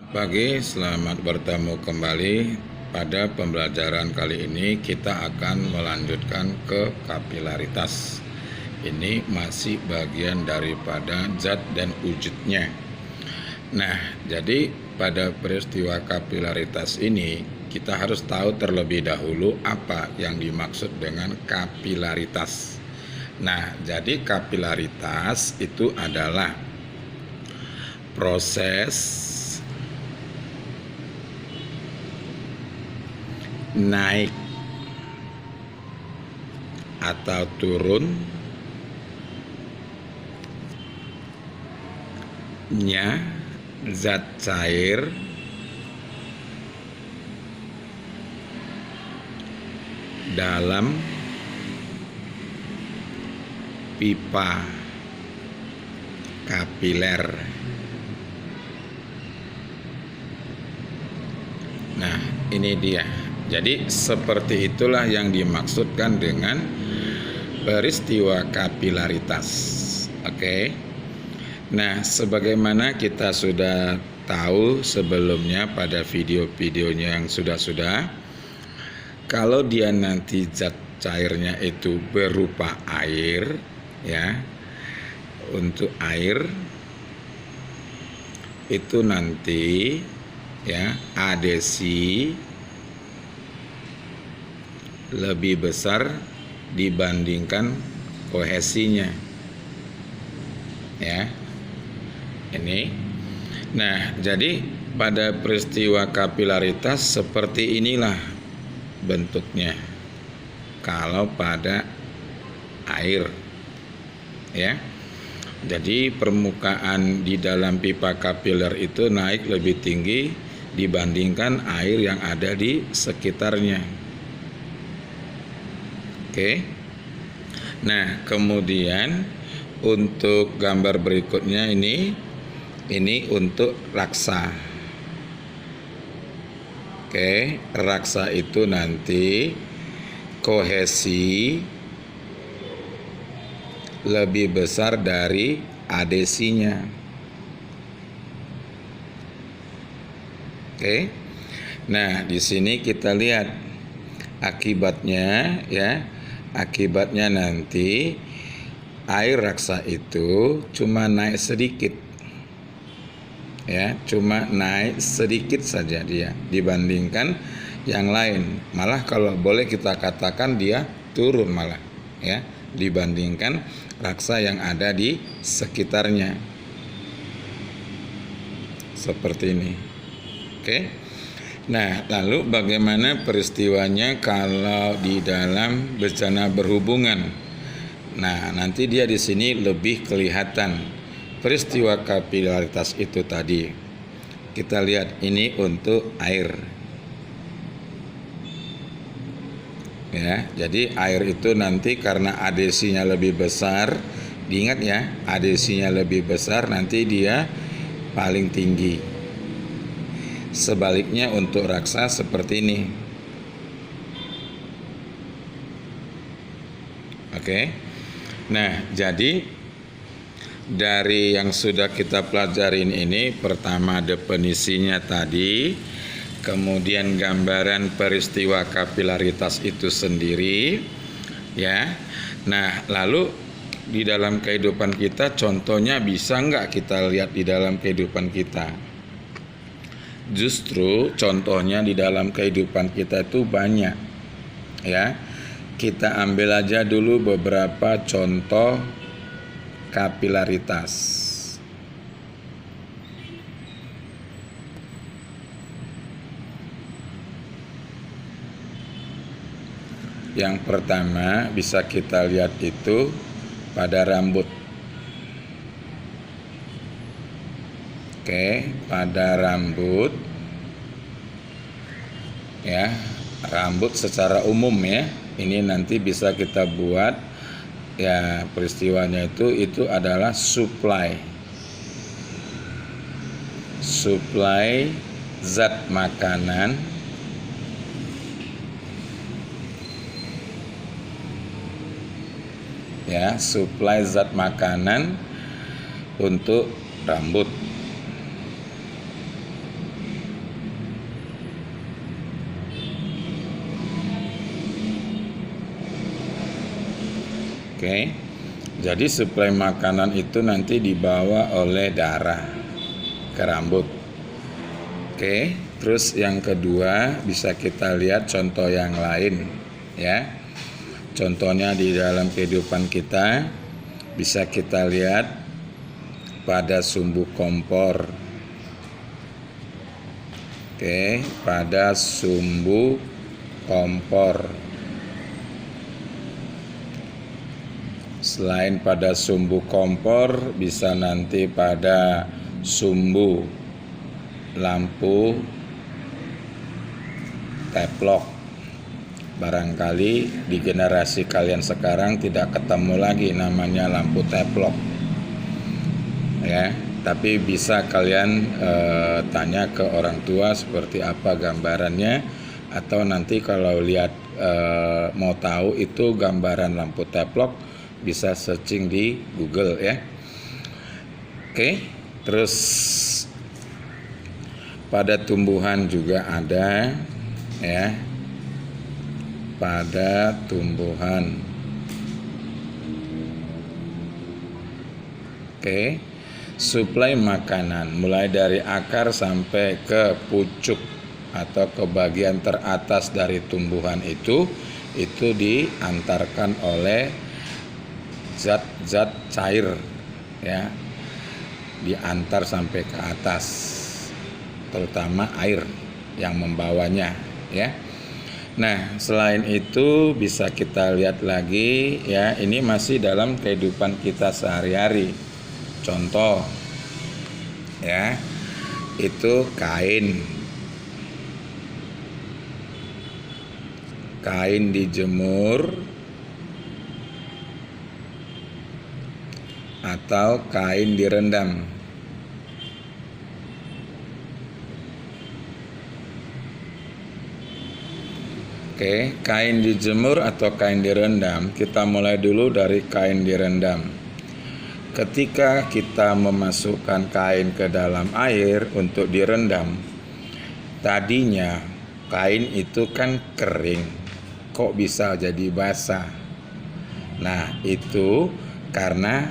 Pagi, selamat bertemu kembali. Pada pembelajaran kali ini kita akan melanjutkan ke kapilaritas. Ini masih bagian daripada zat dan wujudnya. Nah, jadi pada peristiwa kapilaritas ini kita harus tahu terlebih dahulu apa yang dimaksud dengan kapilaritas. Nah, jadi kapilaritas itu adalah proses naik atau turunnya zat cair dalam pipa kapiler. Nah, ini dia. Jadi seperti itulah yang dimaksudkan dengan peristiwa kapilaritas. Oke. Nah, sebagaimana kita sudah tahu sebelumnya pada video-videonya yang sudah-sudah, kalau dia nanti zat cairnya itu berupa air, ya, untuk air itu nanti ya adesi lebih besar dibandingkan kohesinya, ya. Ini. Nah, jadi pada peristiwa kapilaritas seperti inilah bentuknya kalau pada air, ya. Jadi permukaan di dalam pipa kapiler itu naik lebih tinggi dibandingkan air yang ada di sekitarnya. Oke. Nah, kemudian untuk gambar berikutnya ini untuk raksa. Oke, raksa itu nanti kohesi lebih besar dari adesinya. Oke. Nah, di sini kita lihat akibatnya, ya. Akibatnya nanti air raksa itu cuma naik sedikit, ya, cuma naik sedikit saja dia dibandingkan yang lain. Malah kalau boleh kita katakan dia turun malah, ya, dibandingkan raksa yang ada di sekitarnya. Seperti ini. Oke. Nah, lalu bagaimana peristiwanya kalau di dalam bencana berhubungan? Nah, nanti dia di sini lebih kelihatan peristiwa kapilaritas itu tadi. Kita lihat ini untuk air. Ya, jadi air itu nanti karena adesinya lebih besar, diingat ya, adesinya lebih besar nanti dia paling tinggi. Sebaliknya untuk raksa seperti ini. Oke. Nah, jadi dari yang sudah kita pelajarin ini, pertama definisinya tadi, kemudian gambaran peristiwa kapilaritas itu sendiri, ya. Nah, lalu di dalam kehidupan kita contohnya bisa nggak kita lihat di dalam kehidupan kita? Justru contohnya di dalam kehidupan kita itu banyak, ya. Kita ambil aja dulu beberapa contoh kapilaritas. Yang pertama bisa kita lihat itu pada rambut. Oke, pada rambut, ya, rambut secara umum, ya. Ini nanti bisa kita buat, ya, peristiwanya itu adalah supply zat makanan ya, suplai zat makanan untuk rambut. Oke. Jadi suplai makanan itu nanti dibawa oleh darah ke rambut. Oke. Terus yang kedua bisa kita lihat contoh yang lain ya. Contohnya di dalam kehidupan kita bisa kita lihat pada sumbu kompor. Oke, pada sumbu kompor. Selain pada sumbu kompor, bisa nanti pada sumbu lampu teplok. Barangkali di generasi kalian sekarang tidak ketemu lagi namanya lampu teplok ya, tapi bisa kalian tanya ke orang tua seperti apa gambarannya, atau nanti kalau lihat mau tahu itu gambaran lampu teplok bisa searching di Google ya. Oke, terus pada tumbuhan juga ada ya, pada tumbuhan. Oke, suplai makanan mulai dari akar sampai ke pucuk atau ke bagian teratas dari tumbuhan itu diantarkan oleh zat-zat cair ya, diantar sampai ke atas, terutama air yang membawanya ya. Nah, selain itu bisa kita lihat lagi ya, ini masih dalam kehidupan kita sehari-hari. Contoh ya, itu kain. Kain dijemur atau kain direndam. Oke, kain dijemur atau kain direndam, kita mulai dulu dari kain direndam. Ketika kita memasukkan kain ke dalam air untuk direndam, tadinya kain itu kan kering, kok bisa jadi basah? Nah, itu karena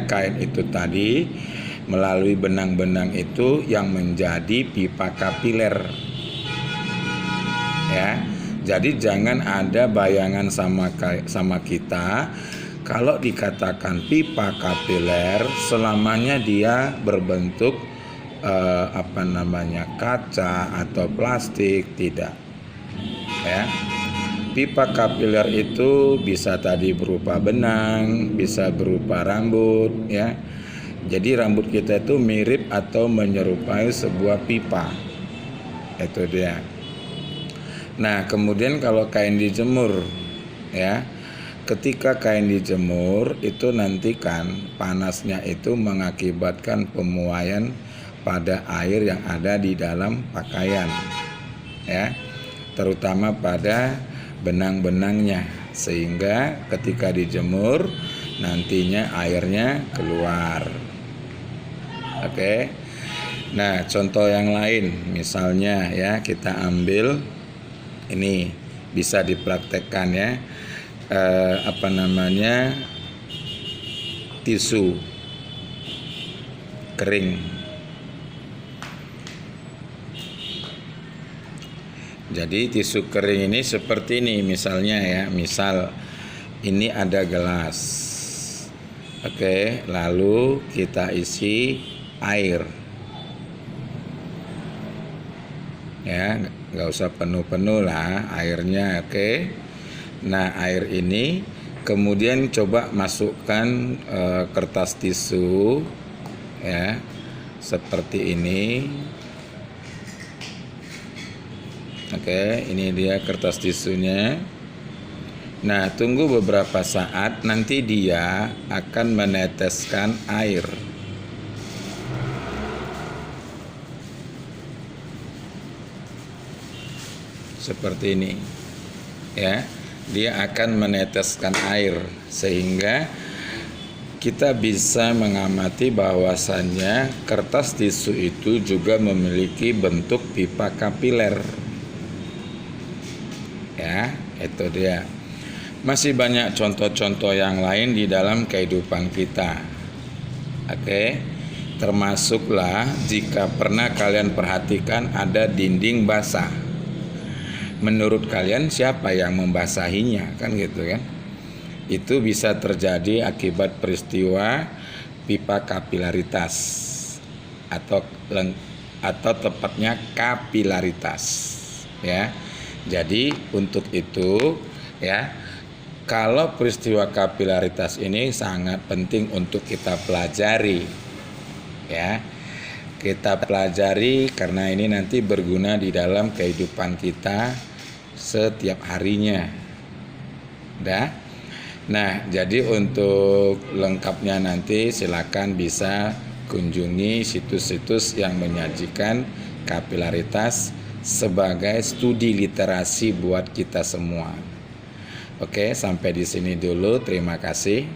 kain itu tadi melalui benang-benang itu yang menjadi pipa kapiler. Ya, jadi jangan ada bayangan sama kita kalau dikatakan pipa kapiler selamanya dia berbentuk kaca atau plastik, tidak. Ya, pipa kapiler itu bisa tadi berupa benang, bisa berupa rambut, ya. Jadi rambut kita itu mirip atau menyerupai sebuah pipa. Itu dia. Nah, kemudian kalau kain dijemur ya, ketika kain dijemur itu nanti kan panasnya itu mengakibatkan pemuaian pada air yang ada di dalam pakaian ya, terutama pada benang-benangnya, sehingga ketika dijemur nantinya airnya keluar. Oke. Nah, contoh yang lain misalnya ya, kita ambil ini bisa dipraktekkan ya, tisu kering. Jadi tisu kering ini seperti ini misalnya ya, misal ini ada gelas, oke, lalu kita isi air ya, nggak usah penuh-penuh lah airnya, oke. Nah, air ini kemudian coba masukkan kertas tisu ya, seperti ini. Oke, ini dia kertas tisunya. Nah, tunggu beberapa saat, nanti dia akan meneteskan air. Seperti ini ya, dia akan meneteskan air sehingga kita bisa mengamati bahwasannya kertas tisu itu juga memiliki bentuk pipa kapiler ya, itu dia. Masih banyak contoh-contoh yang lain di dalam kehidupan kita. Oke, termasuklah jika pernah kalian perhatikan ada dinding basah. Menurut kalian siapa yang membasahinya? Kan gitu kan? Itu bisa terjadi akibat peristiwa pipa kapilaritas atau tepatnya kapilaritas, ya. Jadi untuk itu, ya, kalau peristiwa kapilaritas ini sangat penting untuk kita pelajari, ya. Kita pelajari karena ini nanti berguna di dalam kehidupan kita setiap harinya. Dah. Nah, jadi untuk lengkapnya nanti silakan bisa kunjungi situs-situs yang menyajikan kapilaritas sebagai studi literasi buat kita semua. Oke, sampai di sini dulu. Terima kasih.